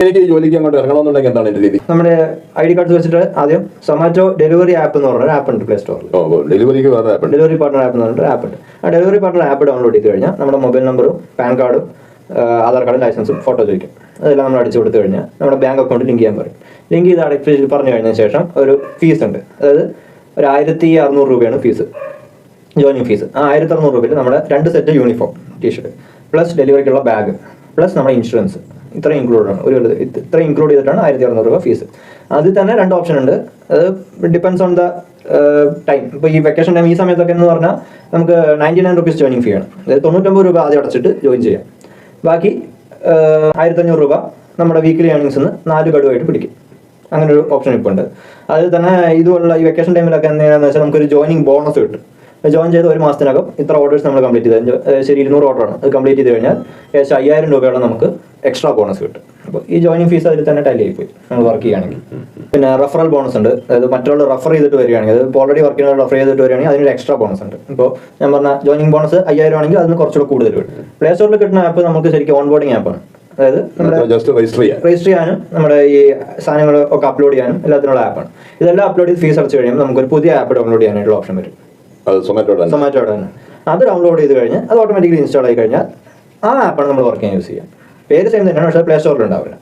എനിക്ക് ജോലിക്ക് അങ്ങോട്ട് ഇറങ്ങണമെന്നുണ്ടെങ്കിൽ എന്താണ് എന്റെ രീതി? നമ്മുടെ ID കാർഡ് വെച്ചിട്ട് ആദ്യം സൊമാറ്റോ ഡെലിവറി ആപ്പ് എന്ന് പറഞ്ഞ ആപ്പ് ഉണ്ട് പ്ലേ സ്റ്റോറിൽ. ഡെലിവറിക്ക് വേറെ ആപ്പ് ഉണ്ട്, ഡെലിവറി പാർട്ണർ ആപ്പ് എന്ന് പറഞ്ഞിട്ട് ആപ്പ് ഉണ്ട്. ആ ഡെലിവറി പാർട്ണർ ആപ്പ് ഡൗൺലോഡ് ചെയ്ത് കഴിഞ്ഞാൽ നമ്മുടെ മൊബൈൽ നമ്പറും പാൻ കാർഡും ആധാർ കാർഡും ലൈസൻസും ഫോട്ടോ ചോദിക്കും. അതെല്ലാം നമ്മൾ അടിച്ചു കൊടുത്തു കഴിഞ്ഞാൽ നമ്മുടെ ബാങ്ക് അക്കൗണ്ട് ലിങ്ക് ചെയ്യാൻ പറയും. ലിങ്ക് ചെയ്ത് അടച്ച് പറഞ്ഞു കഴിഞ്ഞ ശേഷം ഒരു ഫീസ് ഉണ്ട്, അതായത് ഒരു 1600 രൂപയാണ് ഫീസ്, ജോയിനിങ് ഫീസ്. ആ 1600 രൂപയിൽ നമ്മുടെ 2 സെറ്റ് യൂണിഫോം ടീഷർട്ട് പ്ലസ് ഡെലിവറിക്കുള്ള ബാഗ് പ്ലസ് നമ്മുടെ ഇൻഷുറൻസ് ഇത്രയും ഇൻക്ലൂഡാണ്. ഇത്രയും ഇൻക്ലൂഡ് ചെയ്തിട്ടാണ് 1600 രൂപ ഫീസ്. അതിൽ തന്നെ 2 ഓപ്ഷൻ ഉണ്ട്, അത് ഡിപ്പെൻസ് ഓൺ ദ ടൈം. ഇപ്പോൾ ഈ വെക്കേഷൻ ടൈം ഈ സമയത്തൊക്കെ എന്ന് പറഞ്ഞാൽ നമുക്ക് 99 റുപ്പീസ് ജോയിനിങ് ഫീ ആണ്, അതായത് 99 രൂപ ആദ്യം അടച്ചിട്ട് ജോയിൻ ചെയ്യാം. ബാക്കി 1500 രൂപ നമ്മുടെ വീക്കിലി ഏർണിങ്സിന് 4 ഗഡുവായിട്ട് പിടിക്കും. അങ്ങനെ ഒരു ഓപ്ഷൻ ഇപ്പോൾ ഉണ്ട്. അതിൽ തന്നെ ഇതുപോലുള്ള ഈ വെക്കേഷൻ ടൈമിലൊക്കെ എന്താണെന്ന് വെച്ചാൽ നമുക്കൊരു ജോയിനിങ് ബോണസ് കിട്ടും. ജോയിൻ ചെയ്ത് 1 മാസത്തിനകം ഇത്ര ഓർഡേഴ്സ് നമ്മൾ കംപ്ലീറ്റ് ചെയ്ത് ശരി 200 ഓർഡറാണ്, അത് കംപ്ലീറ്റ് ചെയ്ത് കഴിഞ്ഞാൽ ഏകദേശം 5000 രൂപയോളം നമുക്ക് എക്സ്ട്രാ ബോണസ് കിട്ടും. അപ്പോൾ ഈ ജോയിനിങ് ഫീസ് അതിൽ തന്നെ ടാലി ആയിപ്പോയി നമ്മൾ വർക്ക് ചെയ്യുകയാണെങ്കിൽ. പിന്നെ റെഫറൽ ബോണസ് ഉണ്ട്, അതായത് മറ്റുള്ള റെഫർ ചെയ്തിട്ട് വരികയാണെങ്കിൽ, അത് ഓൾറെഡി വർക്ക് ചെയ്യുന്ന റെഫർ ചെയ്തിട്ട് വരികയാണെങ്കിൽ അതിനൊരു എക്സ്ട്രാ ബോണസ് ഉണ്ട്. ഇപ്പോൾ ഞാൻ പറഞ്ഞ ജോയിനിങ് ബോണസ് 5000 ആണെങ്കിൽ അതിന് കുറച്ചുകൂടെ കൂടുതൽ കിട്ടും. പ്ലേ സ്റ്റോറിൽ കിട്ടുന്ന ആപ്പ് നമുക്ക് ശരിക്കും ഓൺ ബോർഡിംഗ് ആപ്പാണ്, അതായത് രജിസ്റ്റർ ചെയ്യാനും നമ്മുടെ ഈ സാധനങ്ങൾ ഒക്കെ അപ്ലോഡ് ചെയ്യാനും എല്ലാത്തിനുള്ള ആപ്പാണ്. ഇതെല്ലാം അപ്ലോഡ് ചെയ്ത് ഫീസ് അടച്ചു കഴിയുമ്പോൾ നമുക്കൊരു പുതിയ ആപ്പ് ഡൗൺലോഡ് ചെയ്യാനായിട്ടുള്ള ഓപ്ഷൻ വരും, സൊമാറ്റോയുടെ തന്നെ. അത് ഡൗൺലോഡ് ചെയ്ത് കഴിഞ്ഞാൽ അത് ഓട്ടോമാറ്റിക്കലി ഇൻസ്റ്റാൾ ആയി കഴിഞ്ഞാൽ ആ ആപ്പാണ് നമ്മൾ വർക്ക് ചെയ്യാൻ യൂസ് ചെയ്യാം. പേര് സെയിം തന്നെയാണ്, പക്ഷേ പ്ലേ സ്റ്റോറിൽ ഉണ്ടാവില്ല.